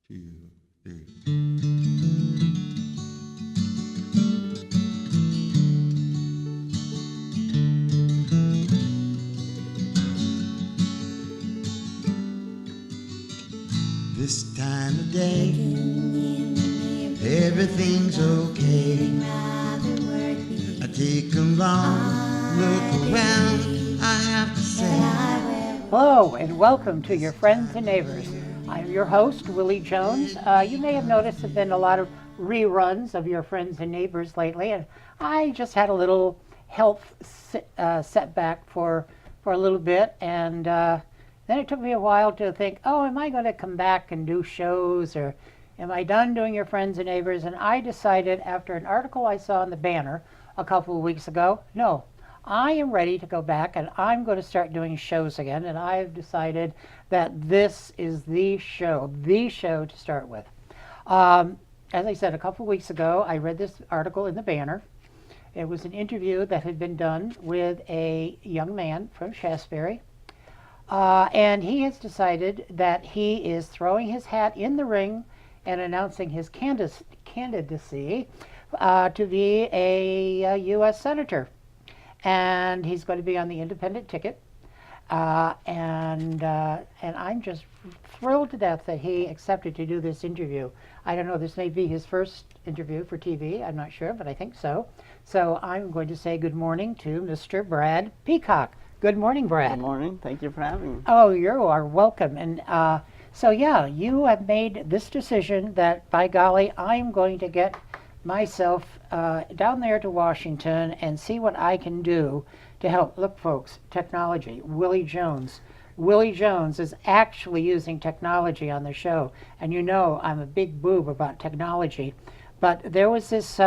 two, three. This time of day, everything's okay. I take a long look around, I have to say. Hello and welcome to your friends and neighbors. I'm your host, Willy Jones. You may have noticed there have been a lot of reruns of your friends and neighbors lately, and I just had a little health setback for a little bit, and then it took me a while to think, oh, am I going to come back and do shows, or am I done doing your friends and neighbors? And I decided after an article I saw in the Banner a couple of weeks ago, no, I am ready to go back and I'm going to start doing shows again. And I've decided that this is the show to start with. As I said, a couple of weeks ago, I read this article in the Banner. It was an interview that had been done with a young man from Shasberry. And he has decided that he is throwing his hat in the ring and announcing his candidacy to be a U.S. Senator. And he's going to be on the independent ticket. And I'm just thrilled to death that he accepted to do this interview. I don't know, this may be his first interview for TV. I'm not sure, but I think so. So I'm going to say good morning to Mr. Brad Peacock. Good morning, Brad. Good morning. Thank you for having me. Oh, you are welcome. And so, yeah, you have made this decision that, by golly, I'm going to get myself down there to Washington and see what I can do to help. Look, folks, technology. Willy Jones. Willy Jones is actually using technology on the show. And you know I'm a big boob about technology. But there was this,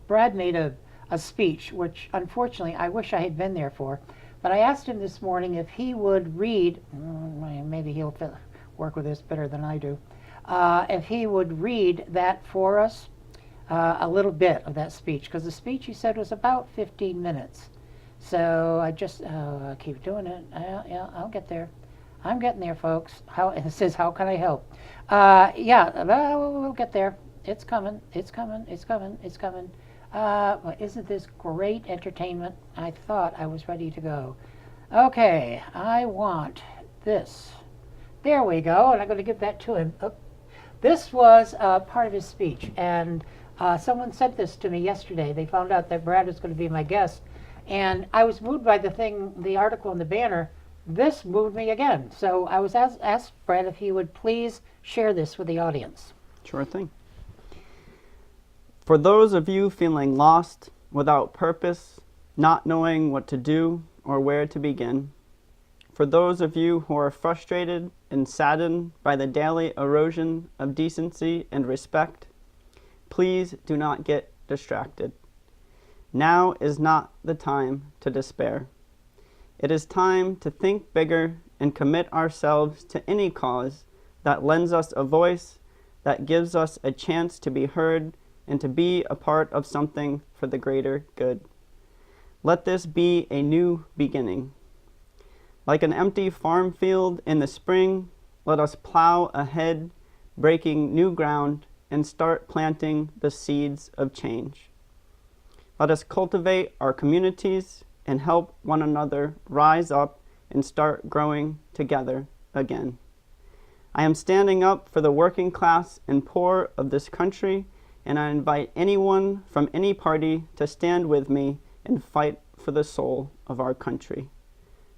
Brad made a speech, which unfortunately I wish I had been there for. But I asked him this morning if he would read, maybe he'll work with this better than I do, if he would read that for us, a little bit of that speech, because the speech he said was about 15 minutes. So I just keep doing it. Yeah, I'll get there. I'm getting there, folks. It says, how can I help? We'll get there. It's coming. It's coming. It's coming. It's coming. Well, isn't this great entertainment? I thought I was ready to go. Okay, I want this. There we go, and I'm going to give that to him. Oh, this was part of his speech, and someone sent this to me yesterday. They found out that Brad was going to be my guest, and I was moved by the article in the Banner. This moved me again. So I was asked Brad if he would please share this with the audience. Sure thing. For those of you feeling lost, without purpose, not knowing what to do or where to begin, for those of you who are frustrated and saddened by the daily erosion of decency and respect, please do not get distracted. Now is not the time to despair. It is time to think bigger and commit ourselves to any cause that lends us a voice, that gives us a chance to be heard and to be a part of something for the greater good. Let this be a new beginning. Like an empty farm field in the spring, let us plow ahead, breaking new ground, and start planting the seeds of change. Let us cultivate our communities and help one another rise up and start growing together again. I am standing up for the working class and poor of this country, and I invite anyone from any party to stand with me and fight for the soul of our country.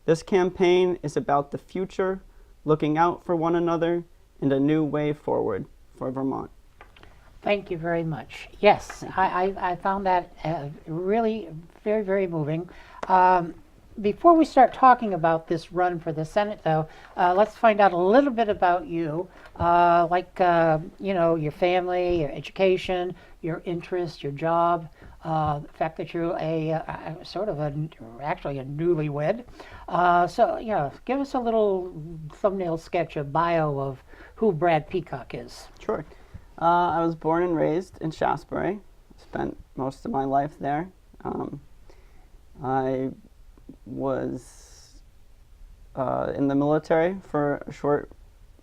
This campaign is about the future, looking out for one another, and a new way forward for Vermont. Thank you very much. Yes, I found that really very, very moving. Before we start talking about this run for the Senate, though, let's find out a little bit about you, your family, your education, your interest, your job, the fact that you're actually a newlywed. Give us a little thumbnail sketch, a bio of who Brad Peacock is. Sure. I was born and raised in Shasberry. Spent most of my life there. I was in the military for a short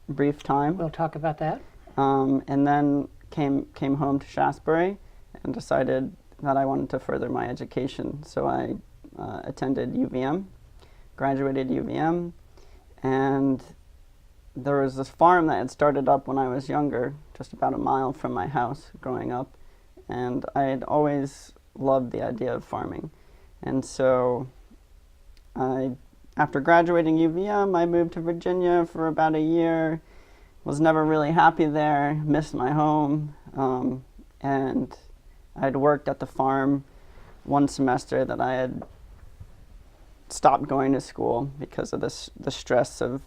brief time. We'll talk about that. And then came home to Shaftesbury and decided that I wanted to further my education. So I attended UVM, graduated UVM, and there was this farm that had started up when I was younger, just about a mile from my house growing up, and I had always loved the idea of farming. And so after graduating UVM, I moved to Virginia for about a year, was never really happy there, missed my home, and I'd worked at the farm one semester that I had stopped going to school because of the stress of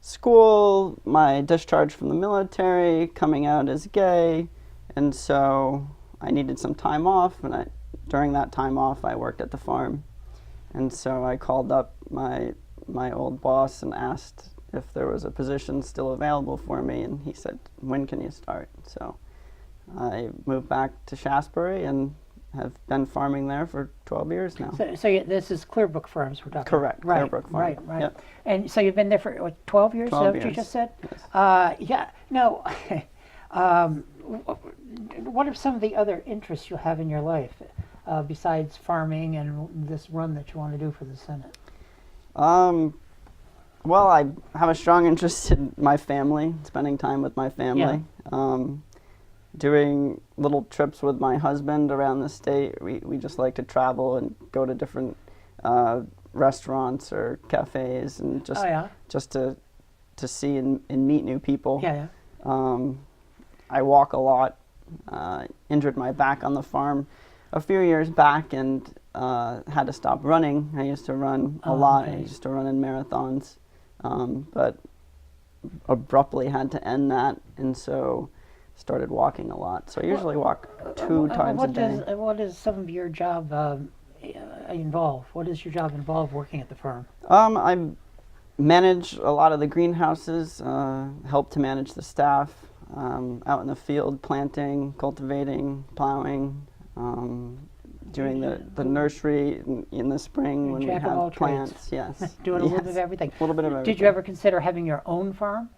school, my discharge from the military, coming out as gay, and so I needed some time off, and during that time off I worked at the farm. And so I called up my old boss and asked if there was a position still available for me, and he said, "When can you start?" So I moved back to Shaftesbury and have been farming there for 12 years now. So this is Clearbrook Farms we're talking Correct, about. Right, Clearbrook Farm. right, right. Yep. And so you've been there for what, 12 years? 12 Is that what you years. just said? Yes. Yeah. No. What are some of the other interests you have in your life besides farming and this run that you want to do for the Senate? Well, I have a strong interest in my family, spending time with my family. Doing little trips with my husband around the state. We just like to travel and go to different restaurants or cafes and just to see and meet new people. Yeah, yeah. I walk a lot. Injured my back on the farm a few years back and had to stop running. I used to run a lot. Okay. I used to run in marathons, but abruptly had to end that, and so started walking a lot. So I usually walk two times a day. What does some of your job involve? What does your job involve working at the farm? I manage a lot of the greenhouses, help to manage the staff, out in the field, planting, cultivating, plowing, doing the nursery in the spring when we Jack of all have plants. trades. Yes. Doing a little bit of everything. A little bit of everything. Did you ever consider having your own farm?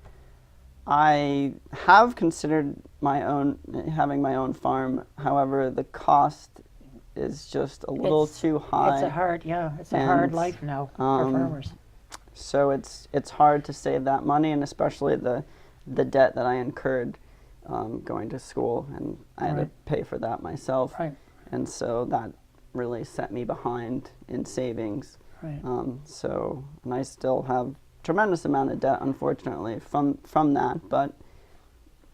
I have considered having my own farm. However, the cost is just a little too high. It's a hard life now for farmers. So it's hard to save that money, and especially the debt that I incurred going to school, and I had to pay for that myself. Right. And so that really set me behind in savings. Right. And I still have tremendous amount of debt, unfortunately, from that, but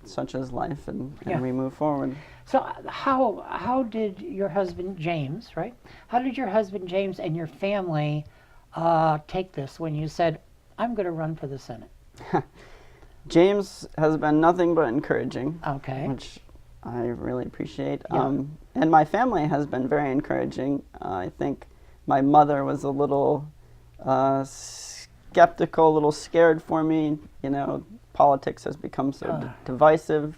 such is life, and we move forward. So how did your husband James, right? How did your husband James and your family take this when you said, "I'm going to run for the Senate"? James has been nothing but encouraging, Okay. which I really appreciate. Yeah. And my family has been very encouraging. I think my mother was a little skeptical, a little scared for me. You know, politics has become so divisive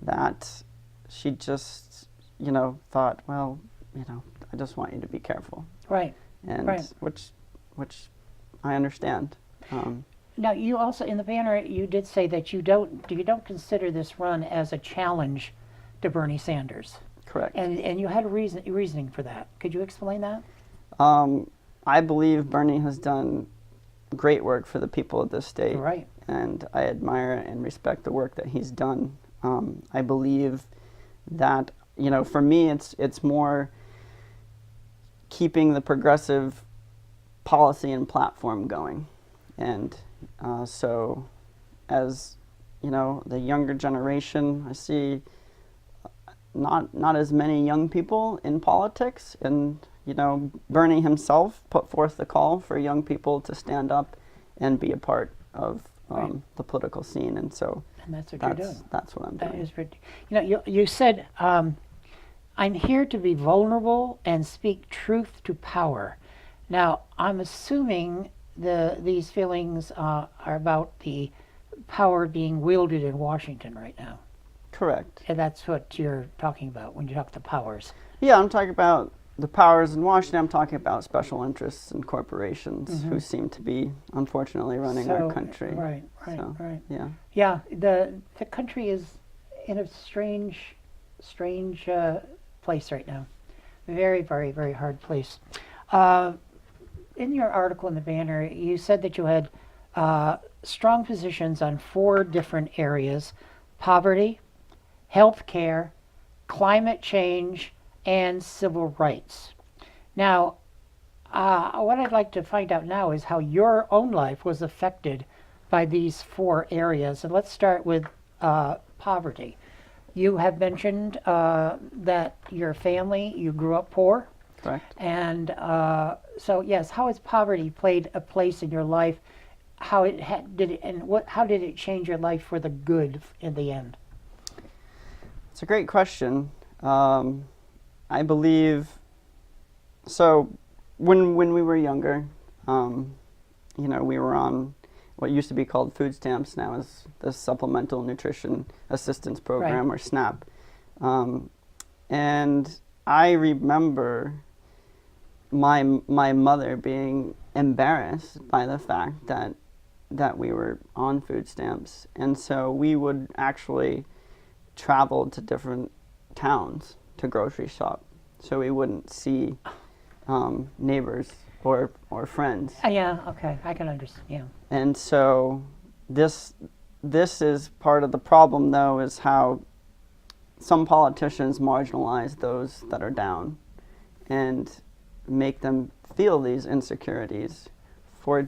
that she just, thought, well, I just want you to be careful. Right. And which I understand. Now, you also, in the banner, you did say that you don't consider this run as a challenge to Bernie Sanders. Correct. And you had a reasoning for that. Could you explain that? I believe Bernie has done great work for the people of this state. Right. And I admire and respect the work that he's done. I believe that, for me, it's more keeping the progressive policy and platform going. And so as, the younger generation, I see not as many young people in politics. And, Bernie himself put forth the call for young people to stand up and be a part of the political scene. And so that's what you're doing. That's what I'm doing. That is ridiculous. You said, "I'm here to be vulnerable and speak truth to power." Now, I'm assuming these feelings are about the power being wielded in Washington right now. Correct. And that's what you're talking about when you talk the powers. Yeah, I'm talking about the powers in Washington, I'm talking about special interests and corporations who seem to be, unfortunately, running our country. Right. So, yeah. Yeah, the country is in a strange place right now. Very, very, very hard place. In your article in the Banner, you said that you had strong positions on 4 different areas: poverty, health care, climate change, and civil rights. Now, what I'd like to find out now is how your own life was affected by these 4 areas. And let's start with poverty. You have mentioned that your family, you grew up poor. Correct. And so, yes, how has poverty played a place in your life? How did it change your life for the good in the end? It's a great question. I believe, so when we were younger, we were on what used to be called food stamps, now is the Supplemental Nutrition Assistance Program, or SNAP. And I remember my mother being embarrassed by the fact that we were on food stamps. And so we would actually travel to different towns to grocery shop, so we wouldn't see neighbors or friends. Yeah, okay, I can understand. Yeah. And so this is part of the problem, though, is how some politicians marginalize those that are down and make them feel these insecurities for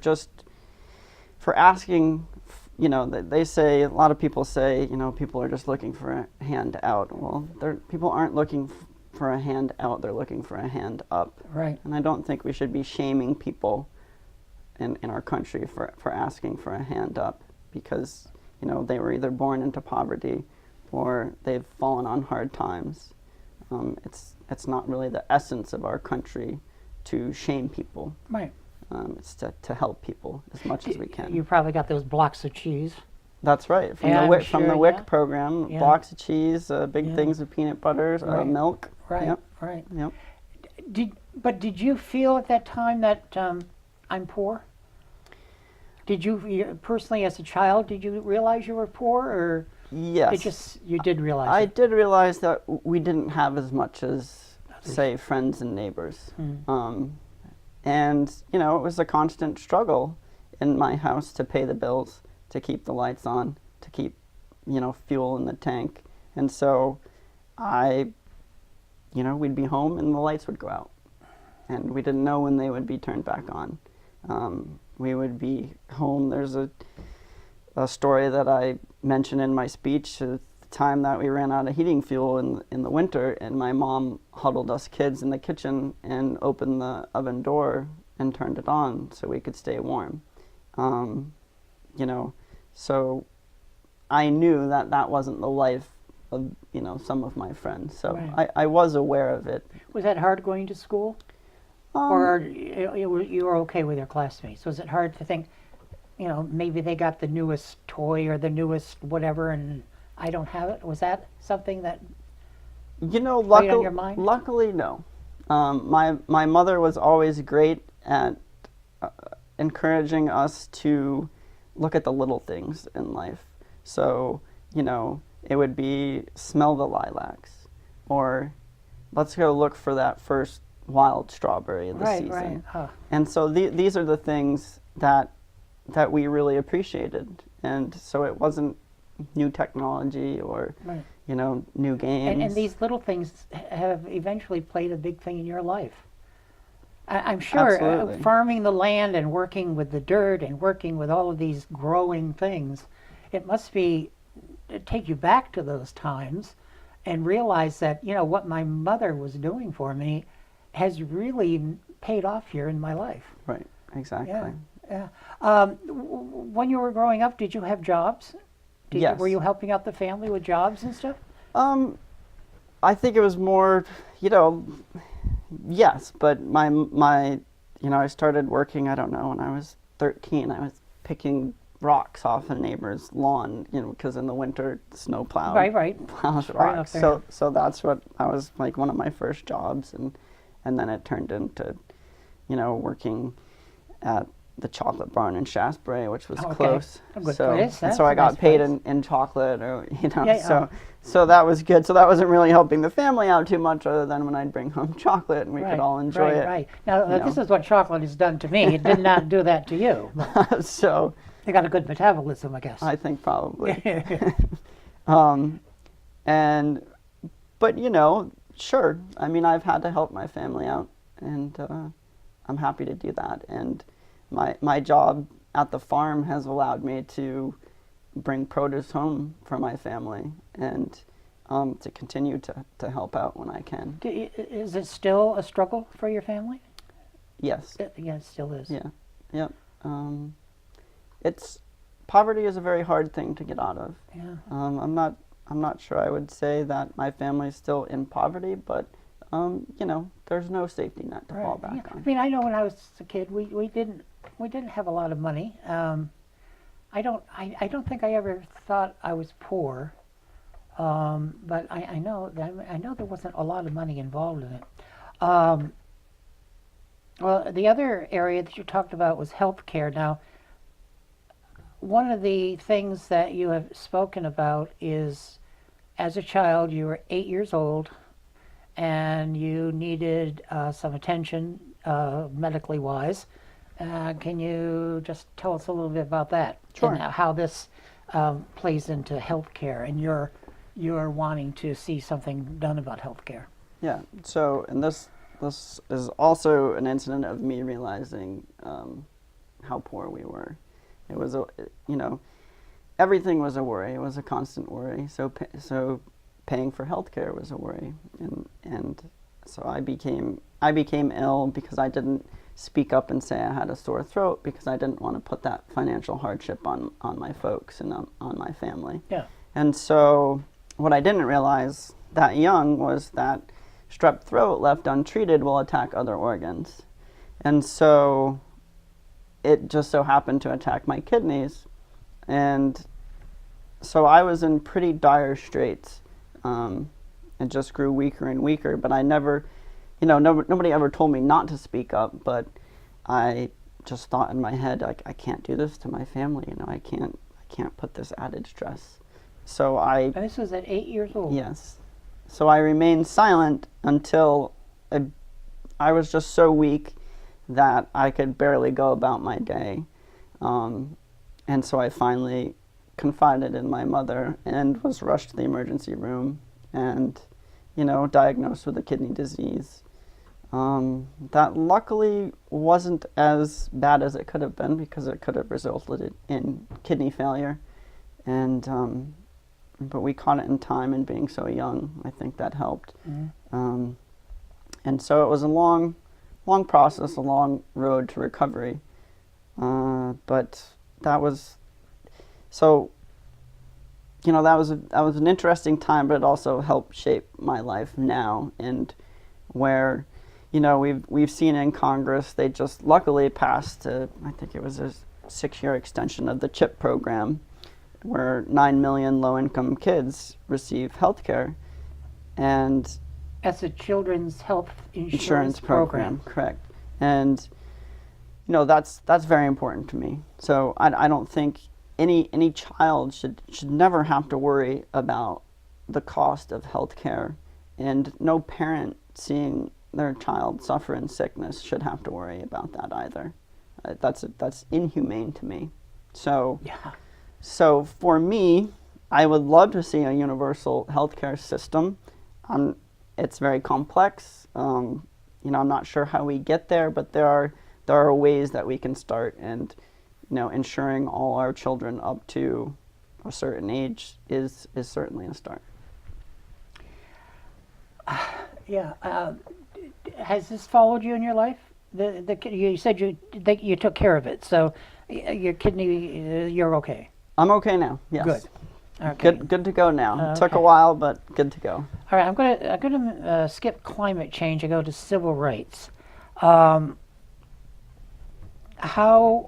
asking. They say, a lot of people say, people are just looking for a hand out. Well, people aren't looking for a hand out, they're looking for a hand up. Right. And I don't think we should be shaming people in our country for asking for a hand up, because, they were either born into poverty or they've fallen on hard times. It's not really the essence of our country to shame people. Right. It's to help people as much as we can. You probably got those blocks of cheese. That's right. From the WIC program, blocks of cheese, big things of peanut butter, milk. Right. Yep. Right. Yep. Did you feel at that time that I'm poor? Did you personally, as a child, did you realize you were poor, or yes, you did realize? I did realize that we didn't have as much as, say, friends and neighbors. And, it was a constant struggle in my house to pay the bills, to keep the lights on, to keep, fuel in the tank. And so we'd be home and the lights would go out. And we didn't know when they would be turned back on. We would be home. There's a story that I mentioned in my speech, the time that we ran out of heating fuel in the winter, and my mom huddled us kids in the kitchen and opened the oven door and turned it on so we could stay warm. So I knew that wasn't the life of, some of my friends. So right. I was aware of it. Was that hard going to school? Or you were okay with your classmates? Was it hard to think, maybe they got the newest toy or the newest whatever and I don't have it? Was that something that played on your mind? Luckily, no. My mother was always great at encouraging us to look at the little things in life. So, it would be smell the lilacs, or let's go look for that first wild strawberry of the season. Right. Huh. And so these are the things that we really appreciated. And so it wasn't new technology or new games. And these little things have eventually played a big thing in your life. I'm sure farming the land and working with the dirt and working with all of these growing things, it must take you back to those times and realize that, what my mother was doing for me has really paid off here in my life. Right, exactly. Yeah. When you were growing up, did you have jobs? Yes. Were you helping out the family with jobs and stuff? I think it was more, yes, but I started working, I don't know, when I was 13. I was picking rocks off a neighbor's lawn, because in the winter, snow plows. Right. Plows rocks. So that's what, I was like one of my first jobs. and then it turned into, working at the chocolate barn in Shaftesbury, which was Okay. close. A good so, place. and That's so I a got nice paid place. in chocolate, or Yeah, so that was good. So that wasn't really helping the family out too much, other than when I'd bring home chocolate and we could all enjoy right, it. Right. Now, you this know. is what chocolate has done to me. It did not do that to you. But So you got a good metabolism, I guess. I think probably. But sure. I mean, I've had to help my family out, and I'm happy to do that. And my job at the farm has allowed me to bring produce home for my family, and to continue to help out when I can. Is it still a struggle for your family? Yes. Yeah, it still is. Yeah. Yep. Poverty is a very hard thing to get out of. Yeah. I'm not sure I would say that my family's still in poverty, but there's no safety net to fall back Yeah. on. I mean, I know when I was a kid, we didn't have a lot of money. I don't think I ever thought I was poor, but I know there wasn't a lot of money involved in it. Well, the other area that you talked about was health care. Now, one of the things that you have spoken about is, as a child, you were 8 years old, and you needed some attention, medically wise. Can you just tell us a little bit about that? Sure. And how this plays into healthcare, and your wanting to see something done about healthcare? Yeah. So, and this is also an incident of me realizing how poor we were. It was everything was a worry. It was a constant worry. So paying for healthcare was a worry, and so I became ill because I didn't speak up and say I had a sore throat, because I didn't want to put that financial hardship on my folks and on my family. Yeah. And so what I didn't realize that young was that strep throat left untreated will attack other organs. And so it just so happened to attack my kidneys. And so I was in pretty dire straits. It just grew weaker and weaker, but I never, nobody ever told me not to speak up, but I just thought in my head, like, I can't do this to my family, I can't put this added stress. So And this was at 8 years old. Yes. So I remained silent until I was just so weak that I could barely go about my day. And so I finally confided in my mother and was rushed to the emergency room and, diagnosed with a kidney disease. That luckily wasn't as bad as it could have been, because it could have resulted in kidney failure. And but we caught it in time, and being so young, I think that helped. Mm-hmm. And so it was a long process, a long road to recovery. But that was that was an interesting time, but it also helped shape my life now, and where, we've seen in Congress, they just luckily passed I think it was a 6-year extension of the CHIP program, where 9 million low-income kids receive health care. And That's a children's health insurance program, correct. And that's very important to me. So I don't think any child should never have to worry about the cost of health care, and no parent seeing their child suffer in sickness should have to worry about that either. That's inhumane to me. So Yeah. So for me, I would love to see a universal healthcare system. It's very complex. I'm not sure how we get there, but there are ways that we can start, and ensuring all our children up to a certain age is certainly a start. Yeah. Has this followed you in your life? You said you took care of it, so your kidney, you're okay. I'm okay now. Yes. Good. Okay. Good to go now. Took a Okay. while, but good to go. All right. I'm gonna skip climate change and go to civil rights. How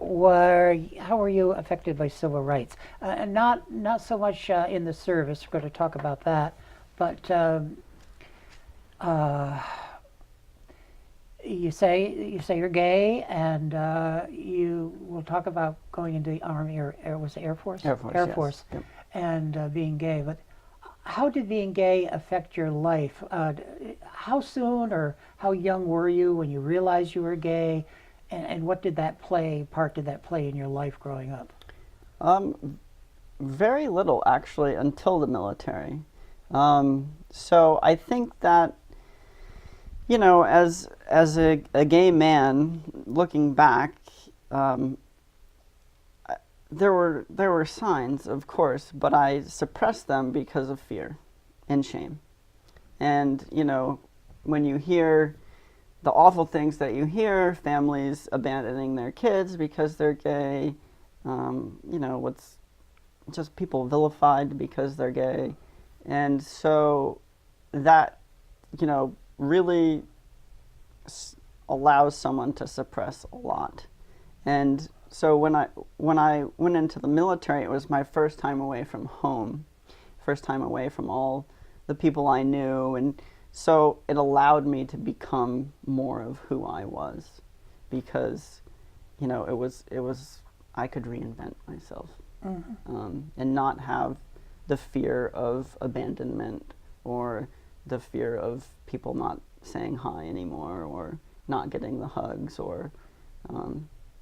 were you affected by civil rights? Not so much in the service. We're going to talk about that, but you say you're gay, and you will talk about going into the Army, or was it Air Force? Air Force, Air yes. Force, Yep. and being gay. But how did being gay affect your life? How soon or how young were you when you realized you were gay, and what did that part did that play in your life growing up? Very little, actually, until the military. So I think that, you know, as a gay man, looking back, there were signs, of course, but I suppressed them because of fear and shame. And, you know, when you hear the awful things that you hear, families abandoning their kids because they're gay, you know, what's just people vilified because they're gay. And so that, you know, really allows someone to suppress a lot. And so when I went into the military, it was my first time away from home, first time away from all the people I knew, and so it allowed me to become more of who I was, because, you know, it was I could reinvent myself, and not have the fear of abandonment or the fear of people not saying hi anymore or not getting the hugs or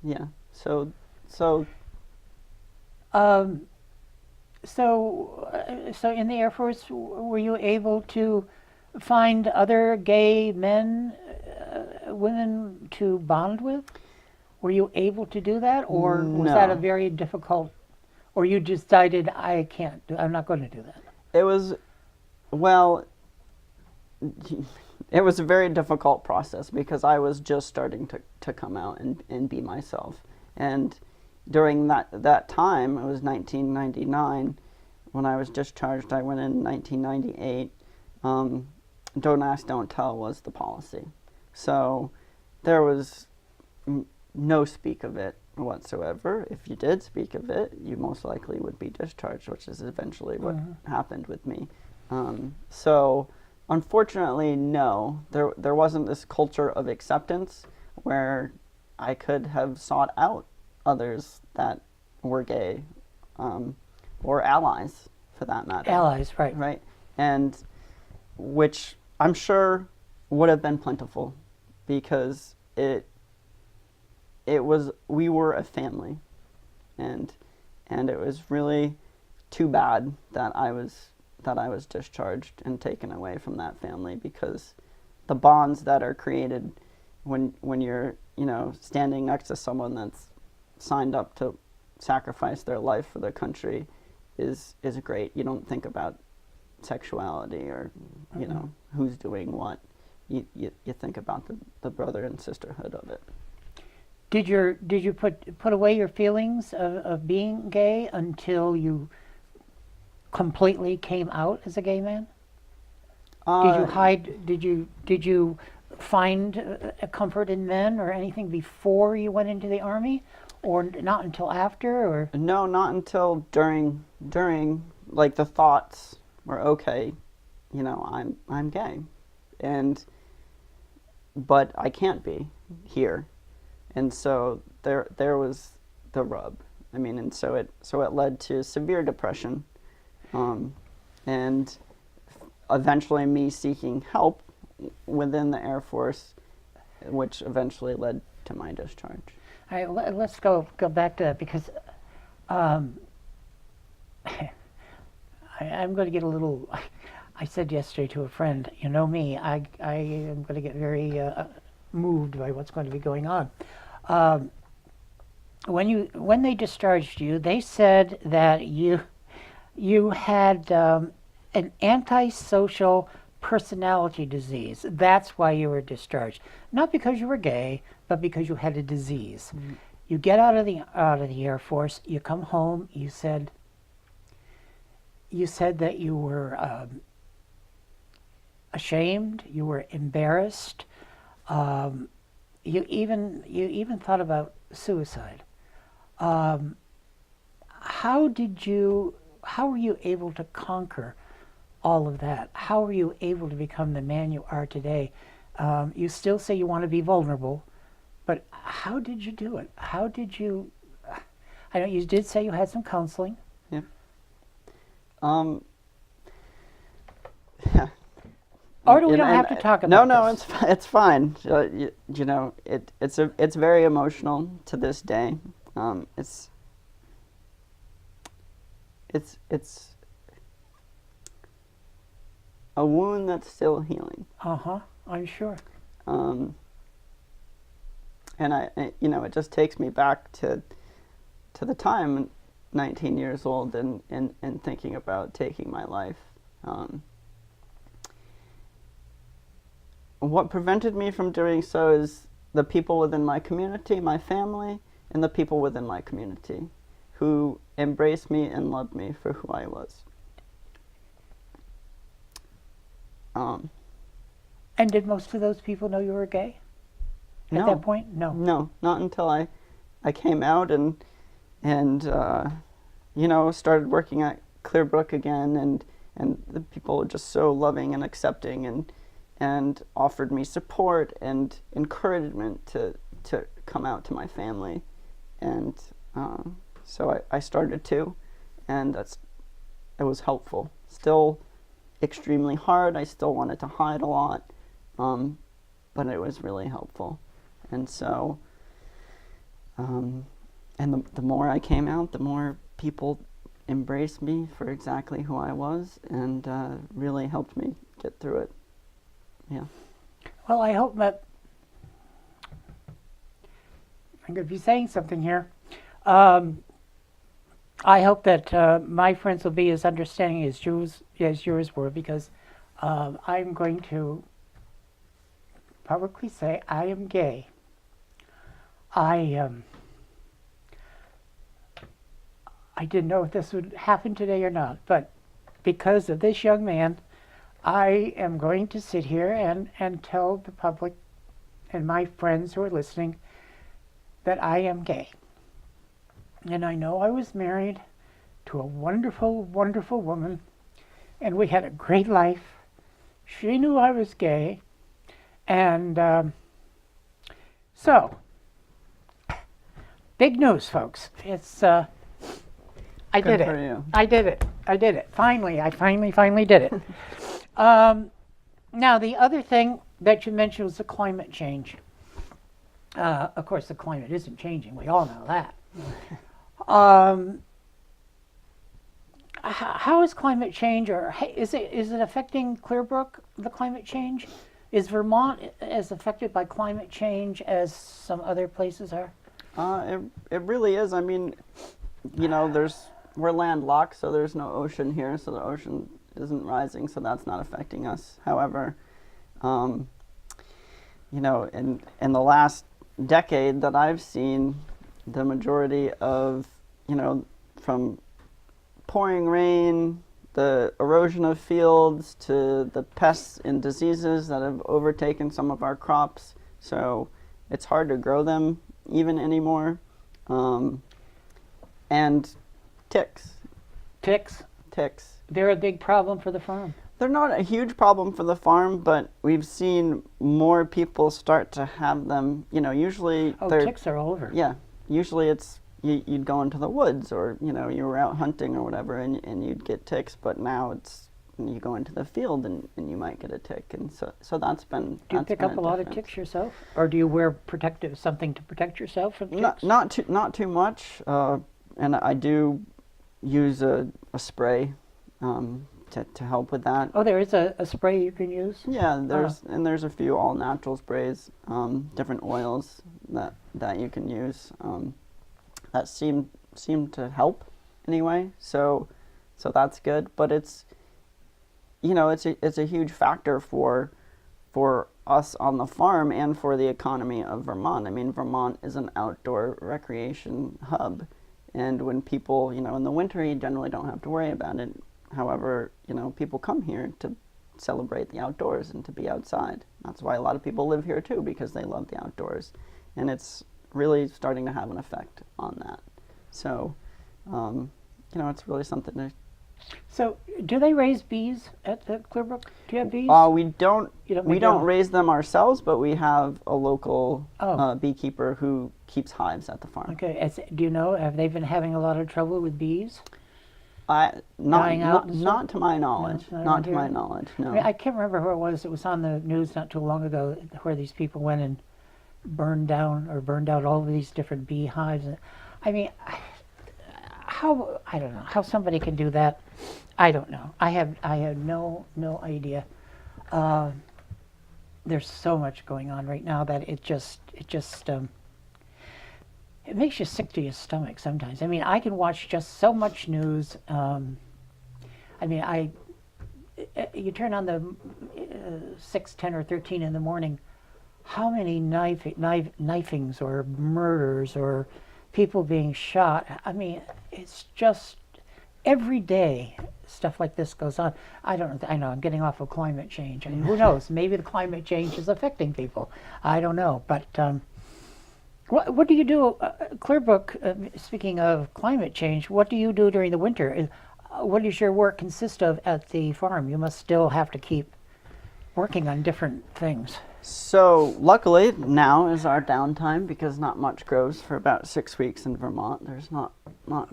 yeah. So So in the Air Force, were you able to find other gay men, women to bond with? Were you able to do that, or was that a No. very difficult? Or you decided I'm not going to do that? It was, well, it was a very difficult process because I was just starting to come out and be myself. And during that time, it was 1999, when I was discharged. I went in 1998. Don't ask, don't tell was the policy. So there was no speak of it whatsoever. If you did speak of it, you most likely would be discharged, which is eventually what happened with me. So unfortunately, no, there wasn't this culture of acceptance where I could have sought out others that were gay, or allies for that matter. Allies, right? Right, and which I'm sure would have been plentiful, because we were a family, and it was really too bad that I was discharged and taken away from that family, because the bonds that are created when you're, you know, standing next to someone that's signed up to sacrifice their life for their country is great. You don't think about sexuality or, you know, who's doing what. You think about the brother and sisterhood of it. Did you put away your feelings of being gay until you completely came out as a gay man? Did you hide? Did you find a comfort in men or anything before you went into the Army, or not until after? Or No, not until during like the thoughts were, okay, you know, I'm gay, but I can't be here, and so there was the rub. I mean, and so it led to severe depression, and eventually me seeking help within the Air Force, which eventually led to my discharge. all right, let's go back to that, because I'm going to get a little. I said yesterday to a friend, you know me, I am going to get very moved by what's going to be going on. When they discharged you, they said that you had an antisocial personality disease. That's why you were discharged, not because you were gay, but because you had a disease. You get out of the Air Force, you come home. You said that you were ashamed, you were embarrassed. You even thought about suicide. How were you able to conquer all of that? How were you able to become the man you are today? You still say you want to be vulnerable, but how did you do it? How did you? I know you did say you had some counseling. Yeah. Or do we don't have to talk about No, this? it's fine. You know, it's very emotional to this day. It's a wound that's still healing. I'm sure. And you know, it just takes me back to the time, 19 years old, and thinking about taking my life. What prevented me from doing so is the people within my community, my family, and the people within my community who embraced me and loved me for who I was. And did most of those people know you were gay at No. that point? No. No, not until I came out and you know, started working at Clearbrook again, and the people were just so loving and accepting and offered me support and encouragement to come out to my family, and so I started to, and it was helpful. Still extremely hard. I still wanted to hide a lot, but it was really helpful. And so, and the more I came out, the more people embraced me for exactly who I was, and really helped me get through it. Yeah. Well, I hope that I'm going to be saying something here. I hope that my friends will be as understanding as yours were, because I'm going to publicly say I am gay. I didn't know if this would happen today or not, but because of this young man, I am going to sit here and tell the public and my friends who are listening that I am gay. And I know I was married to a wonderful, wonderful woman, and we had a great life. She knew I was gay, and so, big news, folks. It's, I did Good for it. you. I did it. I did it. Finally, I finally did it. Now, the other thing that you mentioned was the climate change. Of course, the climate isn't changing. We all know that. How is climate change, or is it affecting Clearbrook, the climate change? Is Vermont as affected by climate change as some other places are? It really is. I mean, you know, we're landlocked, so there's no ocean here, so the ocean isn't rising, so that's not affecting us. However, you know, in the last decade that I've seen, the majority of, you know, from pouring rain, the erosion of fields, to the pests and diseases that have overtaken some of our crops, so it's hard to grow them even anymore. And ticks. Ticks? Ticks. They're a big problem for the farm. They're not a huge problem for the farm, but we've seen more people start to have them. You know, usually Ticks are all over. Yeah, usually it's you'd go into the woods, or you know, you were out hunting or whatever, and you'd get ticks. But now it's you go into the field and you might get a tick, and so that's been. Do you pick up a lot of ticks yourself, or do you wear something to protect yourself from ticks? Not too much, and I do use a spray to help with that. Oh, there is a spray you can use? Yeah, there's a few all natural sprays, different oils that you can use that seem to help anyway. So that's good, but it's, you know, it's a huge factor for us on the farm and for the economy of Vermont. I mean, Vermont is an outdoor recreation hub, and when people, you know, in the winter you generally don't have to worry about it. However, you know, people come here to celebrate the outdoors and to be outside. That's why a lot of people live here too, because they love the outdoors. And it's really starting to have an effect on that. So, you know, it's really something So, do they raise bees at the Clearbrook? Do you have bees? We don't. You don't We make your don't own? raise them ourselves, but we have a local Oh. beekeeper who keeps hives at the farm. Okay. Do you know, have they been having a lot of trouble with bees? Not Dying out and not to my knowledge. not Not around to my here? knowledge. I No. mean, I can't remember who it was. It was on the news not too long ago where these people went and burned out all of these different beehives. I mean, I don't know how somebody can do that. I don't know. I have no idea. There's so much going on right now that it makes you sick to your stomach sometimes. I mean, I can watch just so much news. I mean, you turn on the 6, 10, or 13 in the morning. How many knifings or murders or people being shot? I mean, it's just every day stuff like this goes on. I don't know. I know I'm getting off of climate change. I mean, who knows? Maybe the climate change is affecting people. I don't know. But what do you do, Clearbrook? Speaking of climate change, what do you do during the winter? What does your work consist of at the farm? You must still have to keep working on different things. So luckily now is our downtime because not much grows for about 6 weeks in Vermont. There's not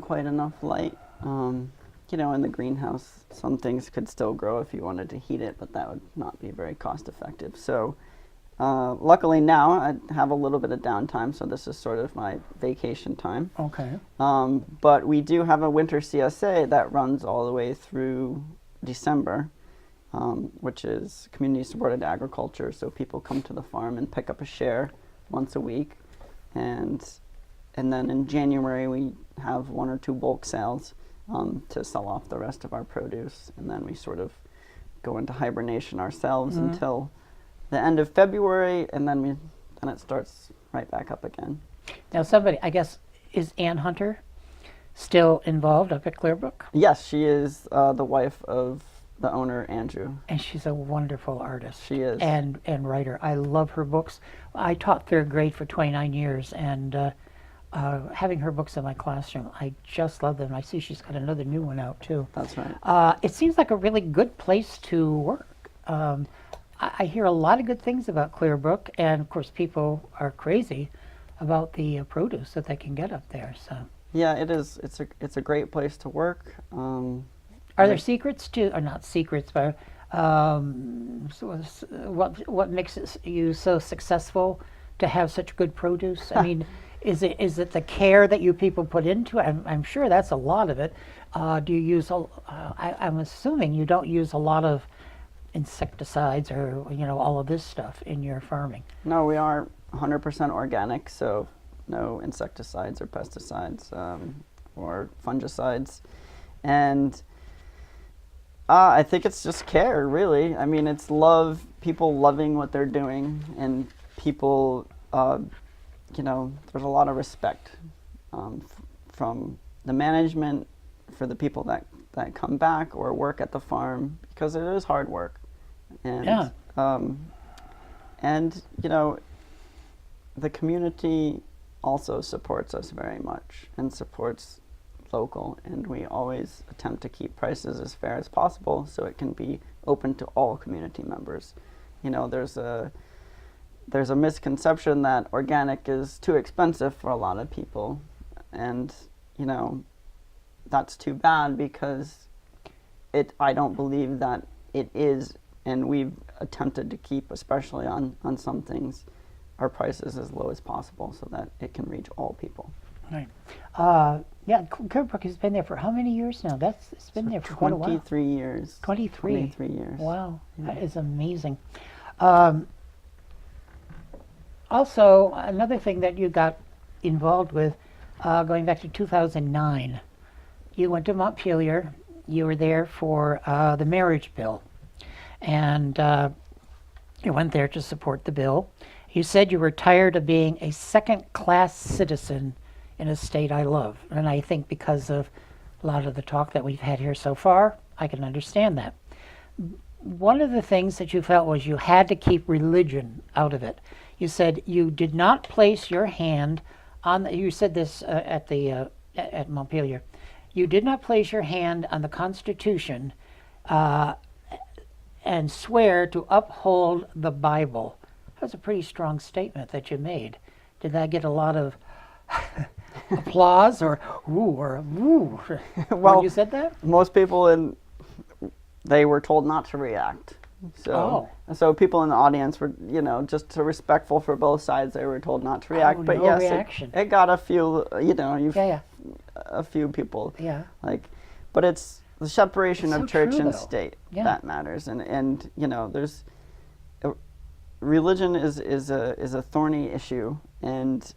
quite enough light. In the greenhouse, some things could still grow if you wanted to heat it, but that would not be very cost effective. So luckily now I have a little bit of downtime, so this is sort of my vacation time. Okay. But we do have a winter CSA that runs all the way through December. Which is community supported agriculture. So people come to the farm and pick up a share once a week, and then in January we have 1 or 2 bulk sales to sell off the rest of our produce, and then we sort of go into hibernation ourselves until the end of February, and then it starts right back up again. Now, I guess, is Ann Hunter still involved up at Clearbrook? Yes, she is the wife of the owner, Andrew. And she's a wonderful artist. She is. And writer. I love her books. I taught 3rd grade for 29 years, and having her books in my classroom, I just love them. I see she's got another new one out, too. That's right. It seems like a really good place to work. I hear a lot of good things about Clearbrook, and of course people are crazy about the produce that they can get up there. So Yeah, it is. It's a great place to work. are there secrets to, or not secrets, but what makes you so successful to have such good produce? I mean, is it the care that you people put into it? I'm sure that's a lot of it. Do you use I'm assuming you don't use a lot of insecticides or all of this stuff in your farming. No, we are 100% organic, so no insecticides or pesticides or fungicides, and I think it's just care, really. I mean, it's love, people loving what they're doing, and people, there's a lot of respect from the management for the people that come back or work at the farm, because it is hard work. And, Yeah. And, the community also supports us very much and supports local, and we always attempt to keep prices as fair as possible so it can be open to all community members. There's a misconception that organic is too expensive for a lot of people, and that's too bad, because I don't believe that it is, and we've attempted to keep, especially on some things, our prices as low as possible so that it can reach all people. Right. Yeah, Clearbrook has been there for how many years now? It's been there for quite a while. 23 years. 23. 23 years. Wow, Yeah. that is amazing. Also, another thing that you got involved with, going back to 2009, you went to Montpelier. You were there for the marriage bill, and you went there to support the bill. You said you were tired of being a second-class citizen in a state I love. And I think because of a lot of the talk that we've had here so far, I can understand that. One of the things that you felt was you had to keep religion out of it. You said you did not place your hand on, you said this at Montpelier, you did not place your hand on the Constitution and swear to uphold the Bible. That's a pretty strong statement that you made. Did that get a lot of applause or ooh? Well, when you said that? Most people they were told not to react. So people in the audience were, just to respectful for both sides. They were told not to react. But no yes, reaction. it got a few, a few people. Yeah. But it's the separation It's of so church true, and though. state Yeah. that matters. And there's religion is a thorny issue, and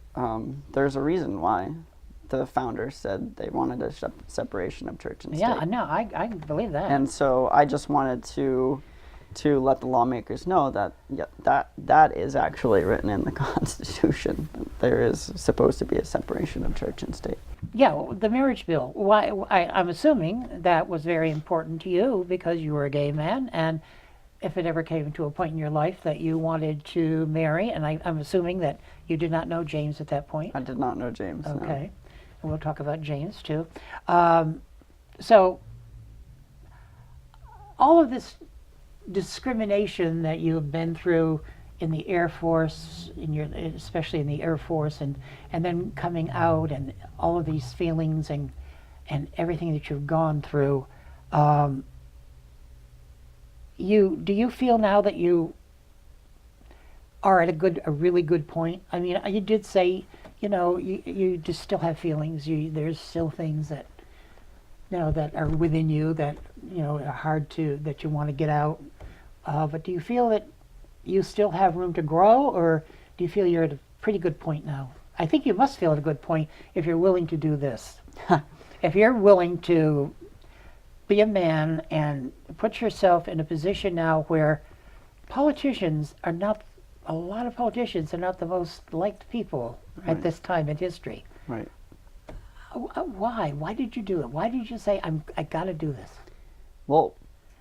there's a reason why the founders said they wanted a separation of church and state. Yeah, no, I believe that. And so I just wanted to let the lawmakers know that that is actually written in the Constitution. There is supposed to be a separation of church and state. Yeah, well, the marriage bill. Why? I'm assuming that was very important to you because you were a gay man, and if it ever came to a point in your life that you wanted to marry, and I'm assuming that you did not know James at that point. I did not know James. No. Okay, and we'll talk about James too. So all of this discrimination that you have been through in the Air Force, especially in the Air Force, and then coming out, and all of these feelings and everything that you've gone through, do you feel now that you are at a really good point? I mean, you did say, you just still have feelings. There's still things that that are within you that are hard that you want to get out. But do you feel that you still have room to grow, or do you feel you're at a pretty good point now? I think you must feel at a good point if you're willing to do this. If you're willing to be a man and put yourself in a position now where a lot of politicians are not the most liked people at this time in history. Right. Why? Why did you do it? Why did you say, I got to do this? Well,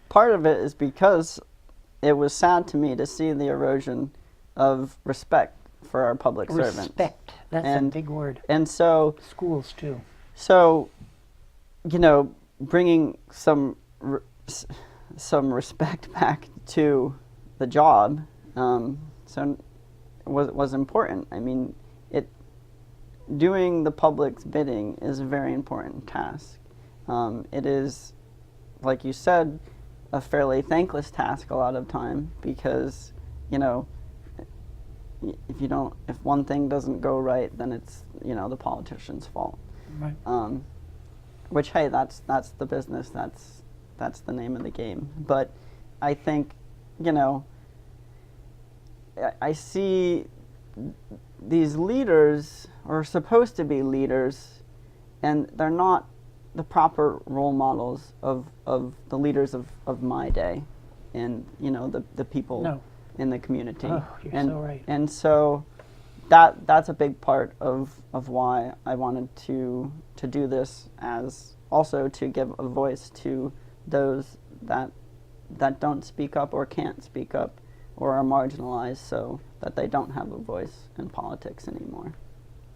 part of it is because it was sad to me to see the erosion of respect for our public servants. Respect. That's a big word. And so... Schools, too. So, bringing some respect back to the job was important. I mean, doing the public's bidding is a very important task. It is, like you said, a fairly thankless task a lot of time because, if one thing doesn't go right, then it's, the politician's fault. Right. Which, hey, that's the business, that's the name of the game. But I think, I see these leaders are supposed to be leaders, and they're not the proper role models of the leaders of my day, and the people in the community. Oh, you're so right. And so that's a big part of why I wanted to do this, as also to give a voice to those that don't speak up or can't speak up or are marginalized, so that they don't have a voice in politics anymore.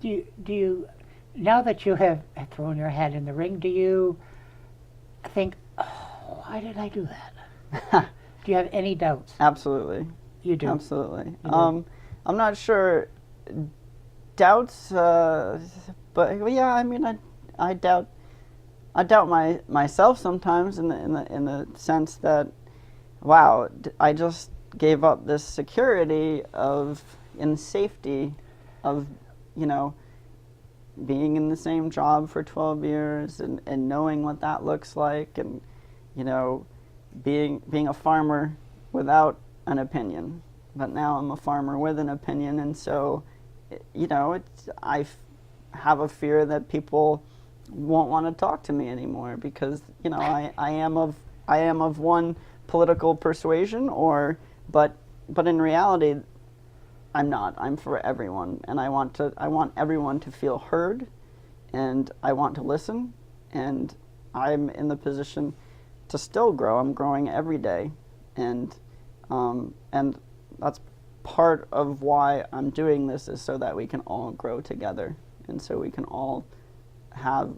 Do you, now that you have thrown your hat in the ring, do you think, why did I do that? Do you have any doubts? Absolutely. You do? Absolutely. You do. I'm not sure doubts, but yeah, I mean, I doubt myself sometimes in the sense that, wow, I just gave up this security and safety of, being in the same job for 12 years and knowing what that looks like, and, being a farmer without an opinion. But now I'm a farmer with an opinion, and so, I have a fear that people won't want to talk to me anymore because, I am of one political persuasion, but in reality, I'm not. I'm for everyone, and I want everyone to feel heard, and I want to listen, and I'm in the position to still grow. I'm growing every day, and that's part of why I'm doing this, is so that we can all grow together, and so we can all have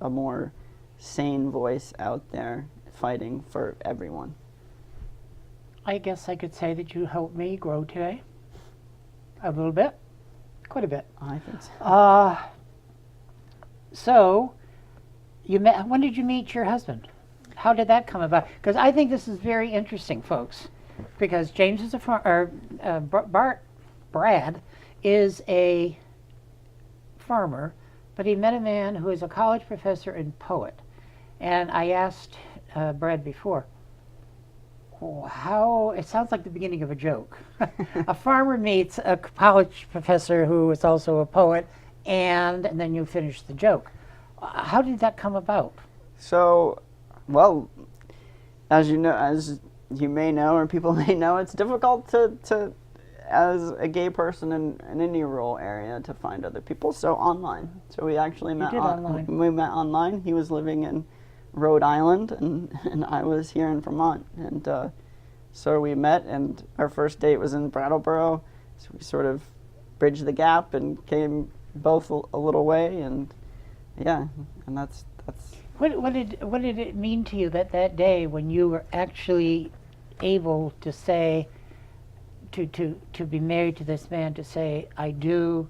a more sane voice out there fighting for everyone. I guess I could say that you helped me grow today. A little bit. Quite a bit. I think so. So, when did you meet your husband? How did that come about? Because I think this is very interesting, folks. Because James is Brad is a farmer, but he met a man who is a college professor and poet. And I asked Brad before, how, it sounds like the beginning of a joke. A farmer meets a college professor who is also a poet, and then you finish the joke. How did that come about? So, well, as you may know, or people may know, it's difficult to as a gay person in any rural area to find other people. So online. So we actually met online. We met online. He was living in Rhode Island, and I was here in Vermont, and so we met, and our first date was in Brattleboro. So we sort of bridged the gap and came both a little way, and yeah, and that's. What did it mean to you that day when you were actually able to say to be married to this man, to say I do,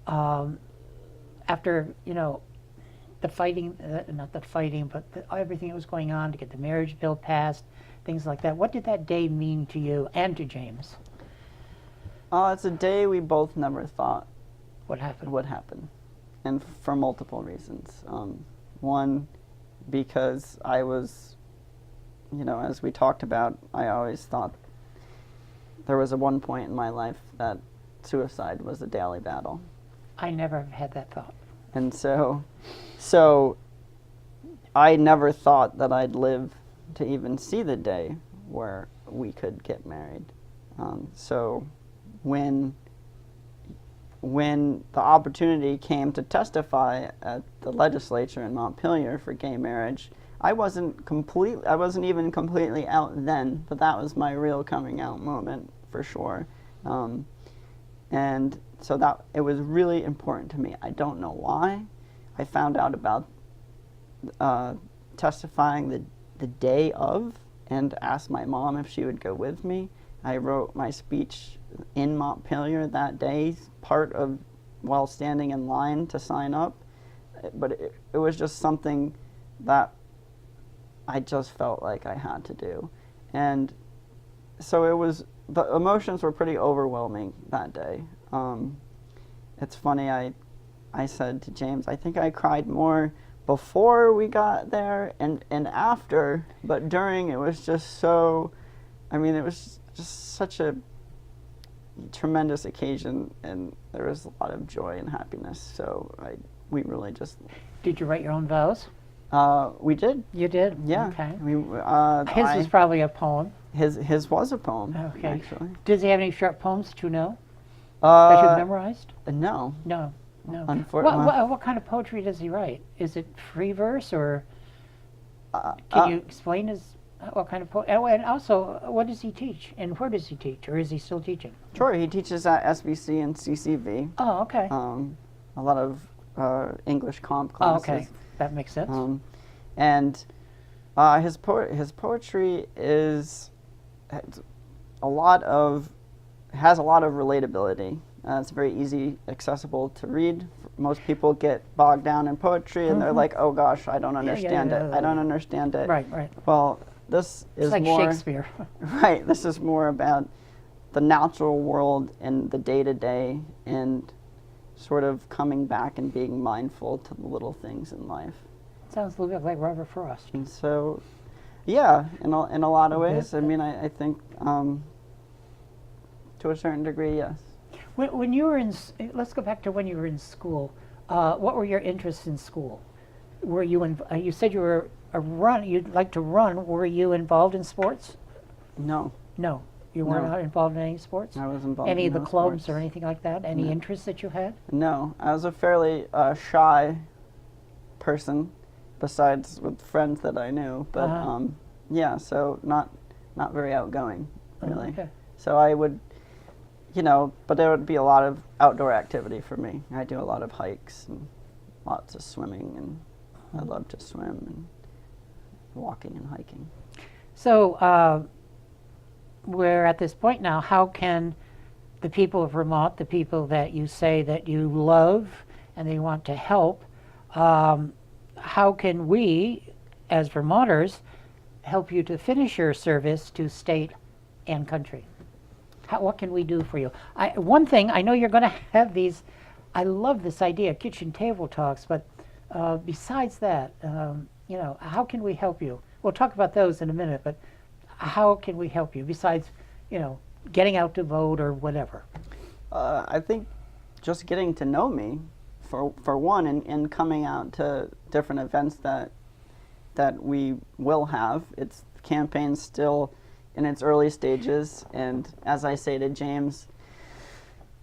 after the fighting, not the fighting, but everything that was going on to get the marriage bill passed, things like that. What did that day mean to you and to James? It's a day we both never thought What happened? would happen, and for multiple reasons. One, because I was, as we talked about, I always thought there was one point in my life that suicide was a daily battle. I never had that thought. And so I never thought that I'd live to even see the day where we could get married. So when the opportunity came to testify at the legislature in Montpelier for gay marriage, I wasn't even completely out then, but that was my real coming out moment for sure. And so that it was really important to me. I don't know why. I found out about testifying the day of and asked my mom if she would go with me. I wrote my speech in Montpelier that day, part of while standing in line to sign up. But it was just something that I just felt like I had to do. And so the emotions were pretty overwhelming that day. It's funny, I said to James, I think I cried more before we got there and after, but during it was just so, it was just such a tremendous occasion, and there was a lot of joy and happiness, so we really just... Did you write your own vows? We did. You did? Yeah. Okay. His was probably a poem. His was a poem, Okay. actually. Does he have any short poems that you know? That you've memorized? No. No. Unfortunately. What kind of poetry does he write? Is it free verse, or can you explain what kind of poetry? Oh, and also, what does he teach, and where does he teach, or is he still teaching? Sure, he teaches at SBC and CCV. Oh, okay. A lot of English comp Oh, classes. okay. That makes sense. And his poetry has a lot of relatability. It's very easy, accessible to read. Most people get bogged down in poetry, and they're like, "Oh gosh, I don't understand it. I don't understand it." Right. Well, this is It's like more Shakespeare. right. This is more about the natural world and the day-to-day, and sort of coming back and being mindful to the little things in life. Sounds a little bit like Robert Frost. And so, yeah, in a lot of Okay. ways. I think to a certain degree, yes. When you were let's go back to when you were in school. What were your interests in school? Were you you said you were you'd like to run. Were you involved in sports? No. No. You were No. not involved in any sports? I was involved Any in of the no clubs sports. or anything like that? Any No. interests that you had? No, I was a fairly shy person, besides with friends that I knew. But yeah, so not very outgoing, really. Okay. So I would, but there would be a lot of outdoor activity for me. I do a lot of hikes and lots of swimming and I love to swim and walking and hiking. So we're at this point now. How can the people of Vermont, the people that you say that you love and they want to help, how can we, as Vermonters, help you to finish your service to state and country? What can we do for you? One thing, I know you're going to have these, I love this idea, kitchen table talks, but besides that, how can we help you? We'll talk about those in a minute, but how can we help you besides, getting out to vote or whatever? I think just getting to know me, for one, and coming out to different events that we will have. It's campaign's still in its early stages, and as I say to James,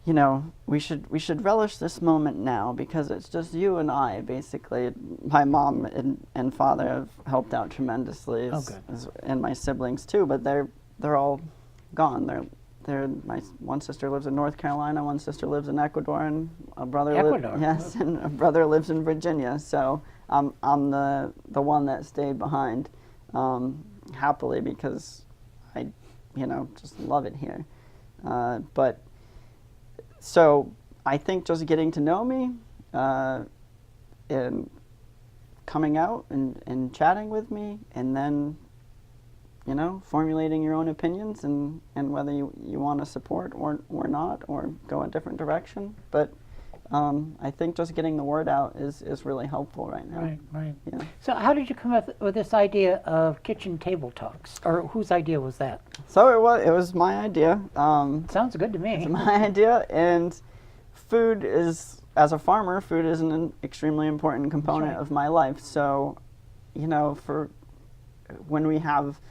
we should relish this moment now, because it's just you and I, basically. My mom and father have helped out tremendously, and my siblings too, but they're all gone. My one sister lives in North Carolina, one sister lives in Ecuador, and a brother and a brother lives in Virginia. So I'm the one that stayed behind, happily, because I just love it here. But so I think just getting to know me, and coming out and chatting with me, and then formulating your own opinions and whether you want to support or not, or go a different direction. But I think just getting the word out is really helpful right now. Right. Yeah. So how did you come up with this idea of kitchen table talks, or whose idea was that? So it was my idea. Sounds good to me. It's my idea, and food is, as a farmer, food is an extremely important component of my life. So, for when we have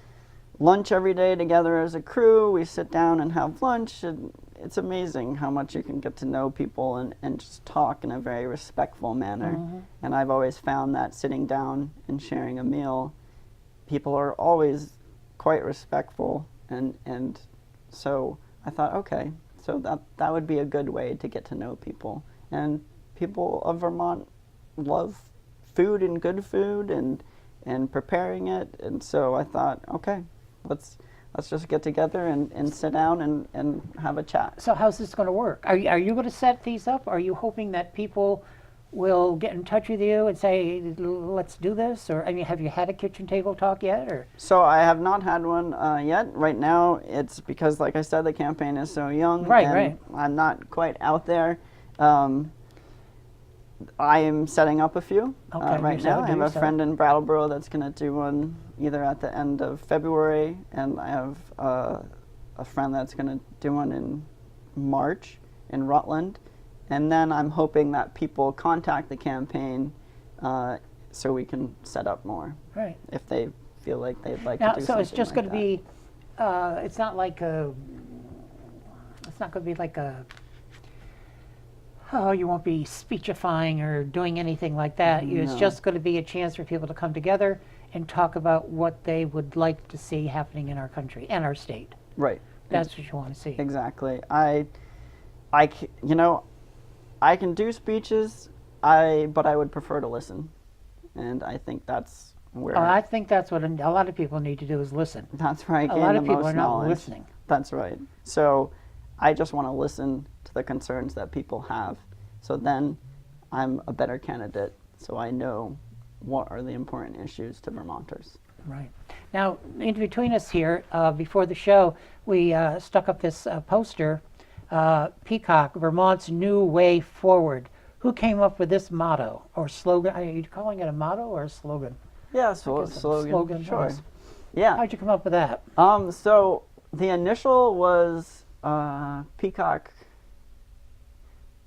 lunch every day together as a crew, we sit down and have lunch, and it's amazing how much you can get to know people and just talk in a very respectful manner. Mm-hmm. And I've always found that sitting down and sharing a meal, people are always quite respectful, and so I thought, okay, so that would be a good way to get to know people. And people of Vermont love food and good food and preparing it, and so I thought, okay, let's just get together and sit down and have a chat. So how's this going to work? Are you going to set these up? Are you hoping that people will get in touch with you and say, let's do this? Or, have you had a kitchen table talk yet? Or So I have not had one yet. Right now, it's because, like I said, the campaign is so young. Right. I'm not quite out there. I am setting up a few right now. I have a friend in Brattleboro that's going to do one either at the end of February, and I have a friend that's going to do one in March in Rutland. And then I'm hoping that people contact the campaign so we can set up more. Right. If they feel like they'd like now, to do so something it's just like going to be, it's not going to be like a, you won't be speechifying or doing anything like that. No. It's just going to be a chance for people to come together and talk about what they would like to see happening in our country and our state. Right. That's what you want to see. Exactly. I can do speeches, but I would prefer to listen. And I think that's where... I think that's what a lot of people need to do, is listen. That's right. A lot of people are not knowledge. listening. That's right. So I just want to listen to the concerns that people have. So then I'm a better candidate, so I know what are the important issues to Vermonters. Right. Now, in between us here, before the show, we stuck up this poster, Peacock, Vermont's New Way Forward. Who came up with this motto or slogan? Are you calling it a motto or a slogan? Yeah, slogan. Slogan. Sure. Yes. Yeah. How'd you come up with that? So the initial was Peacock,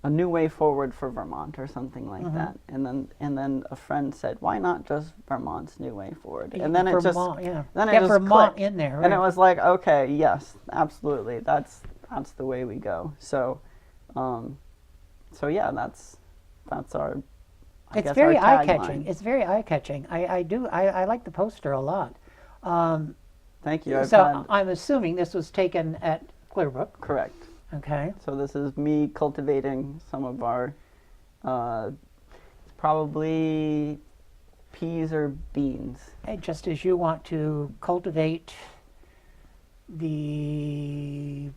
a new way forward for Vermont, or something like that. And then a friend said, "Why not just Vermont's new way forward?" And then Vermont, it just yeah. then Get it just Vermont clicked. in there, And right. it was like, okay, yes, absolutely, that's the way we go. So, yeah, that's our. It's very eye-catching. It's very eye-catching. I like the poster a lot. Thank you. I'm assuming this was taken at Clearbrook. Correct. Okay. So this is me cultivating some of our, probably peas or beans? Just as you want to cultivate the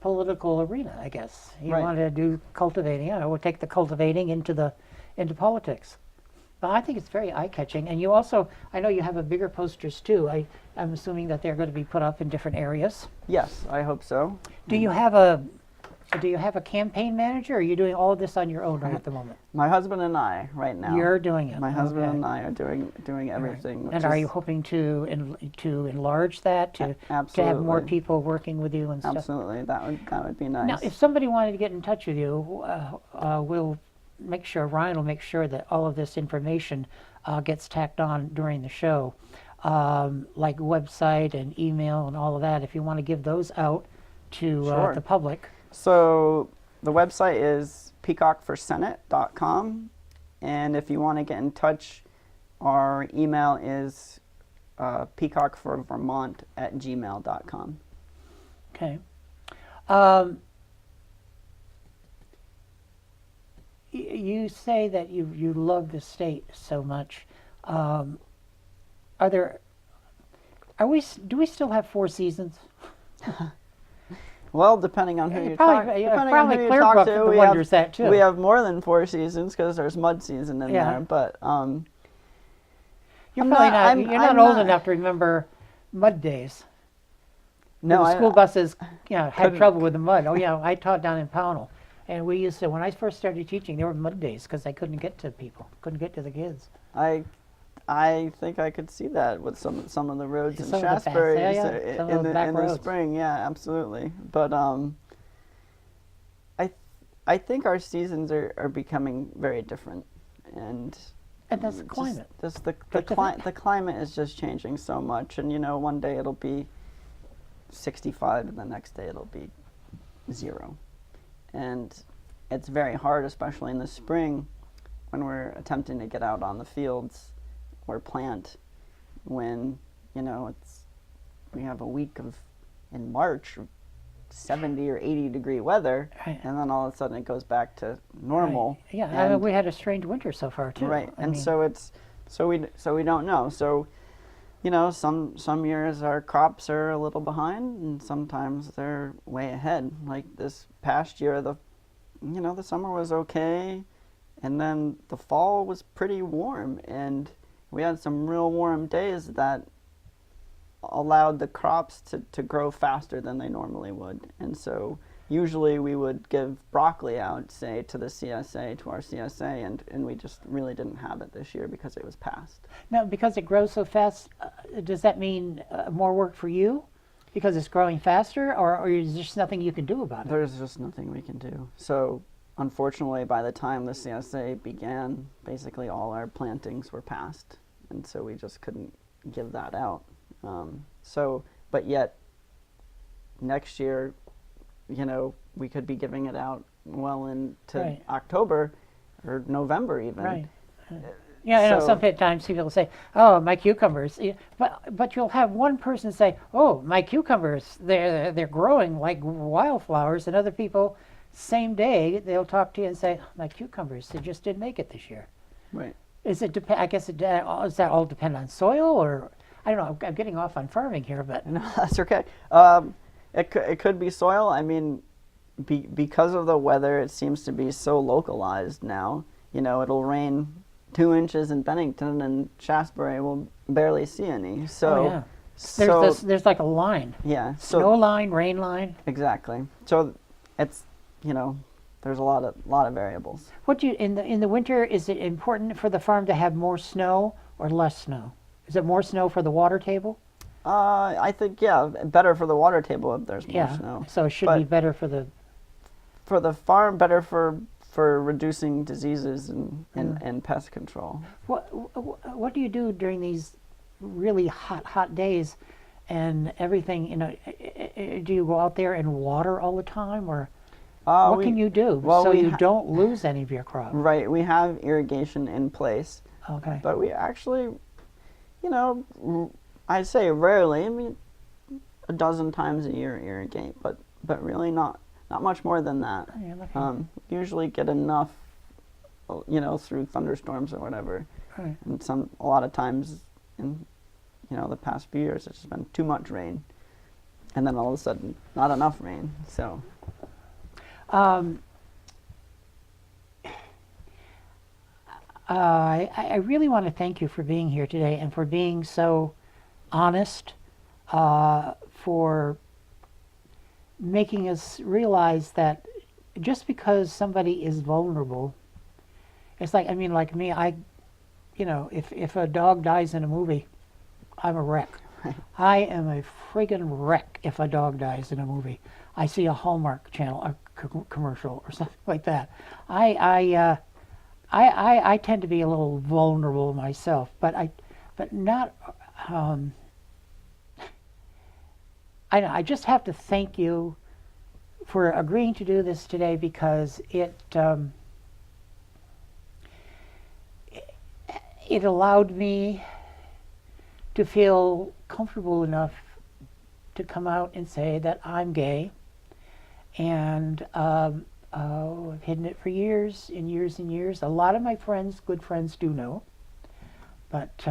political arena, I guess. You Right. want to do cultivating. Yeah, we'll take the cultivating into politics. But I think it's very eye-catching. And you also, I know you have a bigger posters too. I'm assuming that they're going to be put up in different areas. Yes, I hope so. Do you have a campaign manager, or are you doing all of this on your own right at the moment? My husband and I, right now. You're doing it. My husband Okay. and I are doing everything. which And are is- you hoping to enlarge that to have more Absolutely. people working with you and stuff? Absolutely, that would be nice. Now, if somebody wanted to get in touch with you, we'll make sure, Ryan will make sure that all of this information gets tacked on during the show, like website and email and all of that, if you want to give those out to Sure. the public. So the website is peacockforsenate.com, and if you want to get in touch, our email is peacockforvermont@gmail.com. Okay. You say that you love the state so much. Do we still have 4 seasons? Well, depending on who you talk, Probably, depending on who you Clearbrook talk to, wonders that too. we have more than 4 seasons because there's mud season in Yeah. there. But You're I'm probably not- not. I'm- You're not I'm old not- enough to remember mud days. no, The school buses, had couldn't- trouble with the mud. Oh yeah, I taught down in Pownell, and we used to. When I first started teaching, there were mud days because I couldn't get to people, couldn't get to the kids. I think I could see that with some of the roads in Some of the back- Shasbury yeah, yeah, some of in the the back in the roads. spring. Yeah, absolutely. But I think our seasons are becoming very different, and And that's the climate. Just the different. the climate is just changing so much, and one day it'll be 65, and the next day it'll be 0, and it's very hard, especially in the spring, when we're attempting to get out on the fields or plant, when we have a week in March 70 or 80 degree weather, Right. and then all of a sudden it goes back to normal. Right. Yeah, and, we had a strange winter so far too. right, I and mean, so we don't know. So some years our crops are a little behind, and sometimes they're way ahead. Like this past year, the summer was okay, and then the fall was pretty warm, and we had some real warm days that allowed the crops to grow faster than they normally would. And so usually we would give broccoli out, say, to our CSA, and we just really didn't have it this year because it was past. now, because it grows so fast, does that mean more work for you because it's growing faster, or is there just nothing you can do about it? There's just nothing we can do. So unfortunately, by the time the CSA began, basically all our plantings were past, and so we just couldn't give that out. But yet next year, we could be giving it out well into Right. October or November even. Right. Yeah, I know So- sometimes people say, "Oh, my cucumbers," but you'll have one person say, "Oh, my cucumbers, they're growing like wildflowers," and other people, same day, they'll talk to you and say, "My cucumbers, they just didn't make it this year." Right. I guess does that all depend on soil, or I don't know. I'm getting off on farming here, but No, that's okay. It could be soil. I mean, because of the weather, it seems to be so localized now. It'll rain 2 inches in Bennington, and Shasbury will barely see any. So, oh, yeah. so There's like a line, yeah. snow So line, rain line. exactly. So it's there's a lot of variables. What do you in the winter? Is it important for the farm to have more snow or less snow? Is it more snow for the water table? I think better for the water table if there's more Yeah. snow. So it should be But- better for the. For the farm, better for reducing diseases and pest control. What do you do during these really hot days, and everything? Do you go out there and water all the time, or what can you do so you don't lose any of your crop? Right, we have irrigation in place, Okay. but we actually, I'd say rarely. I mean, a dozen times a year irrigate, but really not much more than that. Oh, you're lucky. Usually get enough, through thunderstorms or whatever. Right. And a lot of times in, the past few years, it's just been too much rain. And then all of a sudden, not enough rain, so. I really want to thank you for being here today and for being so honest, for making us realize that just because somebody is vulnerable, it's like, like me, if a dog dies in a movie, I'm a wreck. Right. I am a friggin' wreck if a dog dies in a movie. I see a Hallmark channel, a commercial or something like that. I tend to be a little vulnerable myself, but not. I just have to thank you for agreeing to do this today, because it allowed me to feel comfortable enough to come out and say that I'm gay, and I've hidden it for years and years and years. A lot of my friends, good friends, do know, but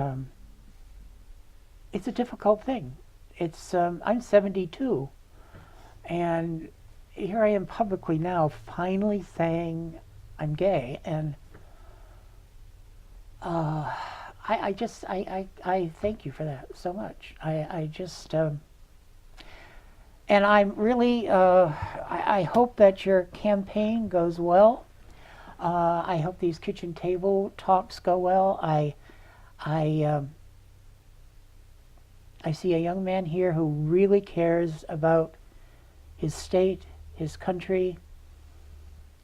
it's a difficult thing. It's I'm 72, and here I am publicly now, finally saying I'm gay, and I thank you for that so much. I just and I'm really I hope that your campaign goes well. I hope these kitchen table talks go well. I see a young man here who really cares about his state, his country.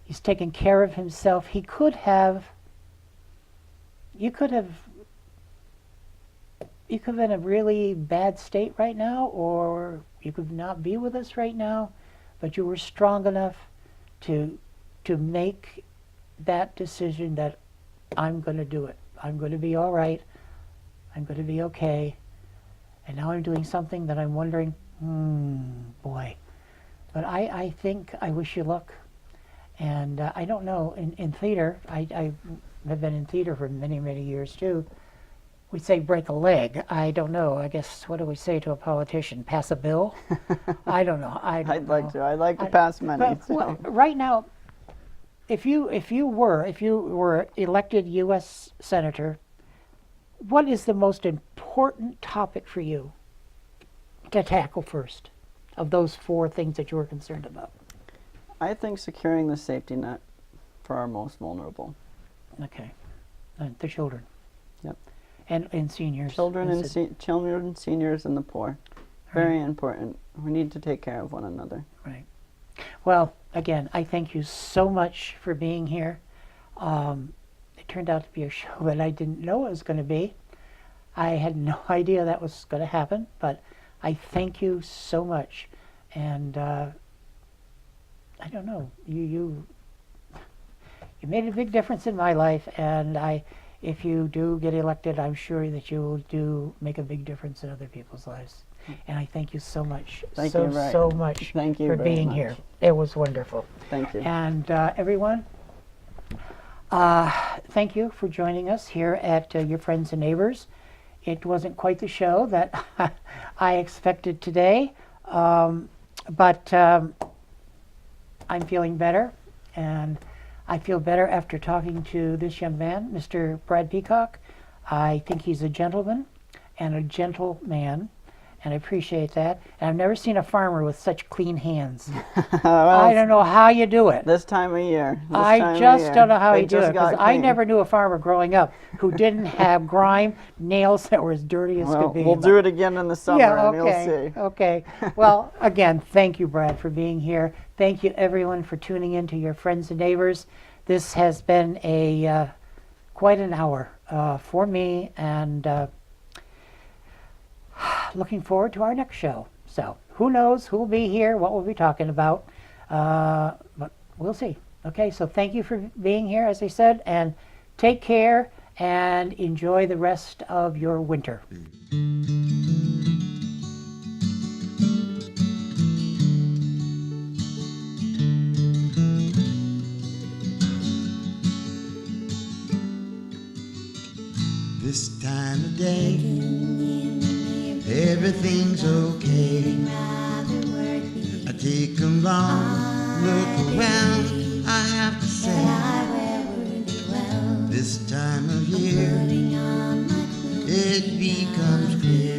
He's taken care of himself. You could have been in a really bad state right now, or you could not be with us right now, but you were strong enough to make that decision that I'm going to do it. I'm going to be all right. I'm going to be okay. And now I'm doing something that I'm wondering, boy. But I think I wish you luck. And I don't know, in theater, I have been in theater for many, many years too. We say break a leg. I don't know. I guess, what do we say to a politician? Pass a bill? I don't know. I'd like to pass many. But, well, right now, if you were elected U.S. Senator, what is the most important topic for you to tackle first of those 4 things that you were concerned about? I think securing the safety net for our most vulnerable. Okay. And the children. Yep. And seniors. Children, seniors, and the poor. Very important. We need to take care of one another. Right. Well, again, I thank you so much for being here. It turned out to be a show that I didn't know it was going to be. I had no idea that was going to happen, but I thank you so much. And I don't know, you made a big difference in my life, and if you do get elected, I'm sure that you will make a big difference in other people's lives. And I thank you so much. Thank you so much for being here. It was wonderful. Thank you. And everyone, thank you for joining us here at Your Friends and Neighbors. It wasn't quite the show that I expected today, but I'm feeling better, and I feel better after talking to this young man, Mr. Brad Peacock. I think he's a gentleman and a gentle man, and I appreciate that. And I've never seen a farmer with such clean hands. Well, I don't know how you do it. This time of year. I just don't know how you do it, because I never knew a farmer growing up who didn't have grime, nails that were as dirty as could be. We'll do it again in the summer, yeah, and you'll see. Okay. Well, again, thank you, Brad, for being here. Thank you, everyone, for tuning in to Your Friends and Neighbors. This has been a quite an hour for me, and looking forward to our next show. So who knows who will be here, what we'll be talking about, but we'll see. Okay, so thank you for being here, as I said, and take care and enjoy the rest of your winter. everything's okay. I take a long look around, I have to say, this time of year it becomes clear